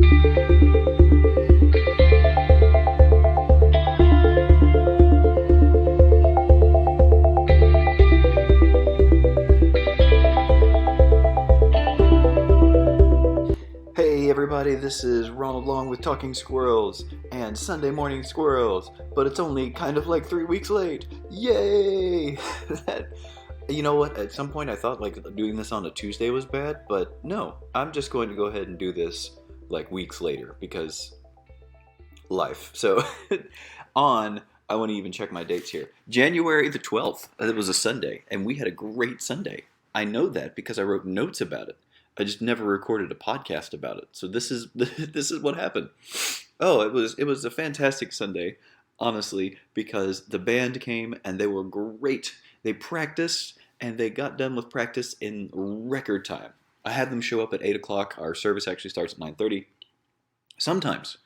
Hey everybody, this is Ronald Long with Talking Squirrels and Sunday Morning Squirrels, but it's only kind of like 3 weeks late. Yay! You know what, at some point I thought like doing this on a Tuesday was bad, but no, I'm just going to go ahead and do this like weeks later because life. So I want to even check my dates here. January the 12th, it was a Sunday, and we had a great Sunday. I know that because I wrote notes about it. I just never recorded a podcast about it. So this is what happened. Oh, it was a fantastic Sunday, honestly, because the band came and they were great. They practiced and they got done with practice in record time. I had them show up at 8 o'clock. Our service actually starts at 9:30. Sometimes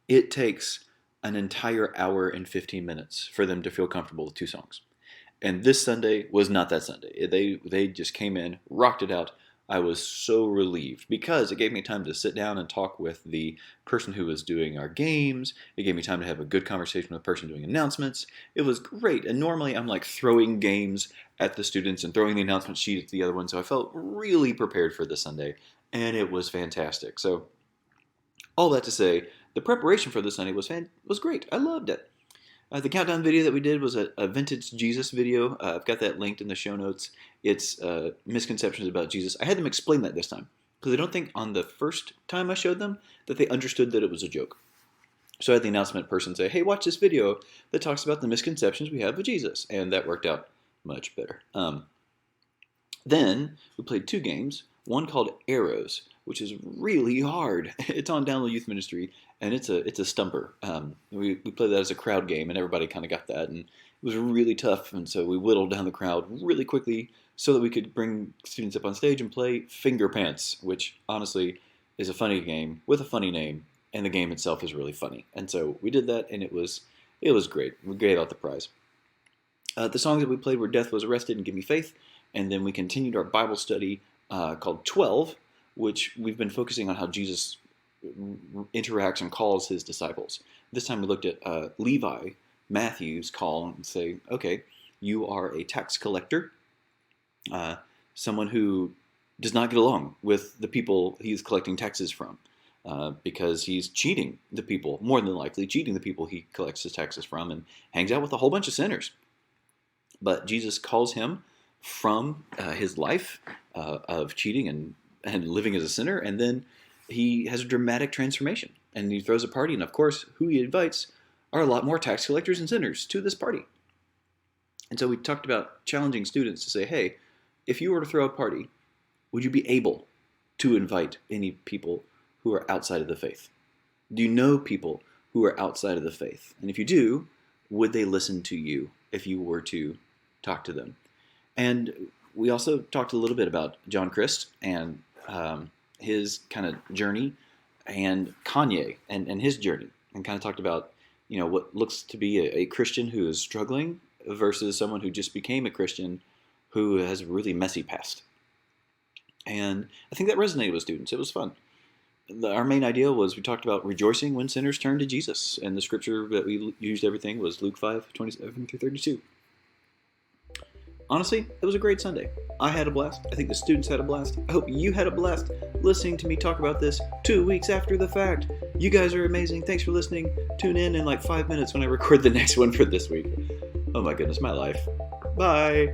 it takes an entire hour and 15 minutes for them to feel comfortable with 2 songs. And this Sunday was not that Sunday. They just came in, rocked it out. I was so relieved because it gave me time to sit down and talk with the person who was doing our games. It gave me time to have a good conversation with the person doing announcements. It was great. And normally I'm like throwing games at the students and throwing the announcement sheet at the other one. So I felt really prepared for this Sunday, and it was fantastic. So all that to say, the preparation for this Sunday was great. I loved it. The countdown video that we did was a vintage Jesus video. I've got that linked in the show notes. It's misconceptions about Jesus. I had them explain that this time because I don't think on the first time I showed them that they understood that it was a joke. So I had the announcement person say, hey, watch this video that talks about the misconceptions we have of Jesus. And that worked out much better. Then we played 2 games, one called Arrows, which is really hard. It's on Download Youth Ministry, and it's a stumper. We played that as a crowd game, and everybody kind of got that, and it was really tough, and so we whittled down the crowd really quickly so that we could bring students up on stage and play Finger Pants, which honestly is a funny game with a funny name, and the game itself is really funny. And so we did that, and it was great. We gave out the prize. The songs that we played were Death Was Arrested and Give Me Faith, and then we continued our Bible study called 12, which we've been focusing on how Jesus interacts and calls his disciples. This time we looked at Levi, Matthew's call, and say, okay, you are a tax collector, someone who does not get along with the people he's collecting taxes from, because he's cheating the people, more than likely cheating the people he collects his taxes from, and hangs out with a whole bunch of sinners. But Jesus calls him from his life of cheating and living as a sinner, and then he has a dramatic transformation, and he throws a party, and of course, who he invites are a lot more tax collectors and sinners to this party. And so we talked about challenging students to say, hey, if you were to throw a party, would you be able to invite any people who are outside of the faith? Do you know people who are outside of the faith? And if you do, would they listen to you if you were to talk to them? And we also talked a little bit about John Christ and his kind of journey, and Kanye and his journey, and kind of talked about, you know, what looks to be a Christian who is struggling versus someone who just became a Christian who has a really messy past. And I think that resonated with students. It was fun. Our main idea was we talked about rejoicing when sinners turn to Jesus, and the scripture that we used everything was Luke 5:27-32. Honestly, it was a great Sunday. I had a blast. I think the students had a blast. I hope you had a blast listening to me talk about this 2 weeks after the fact. You guys are amazing. Thanks for listening. Tune in like 5 minutes when I record the next one for this week. Oh my goodness, my life. Bye.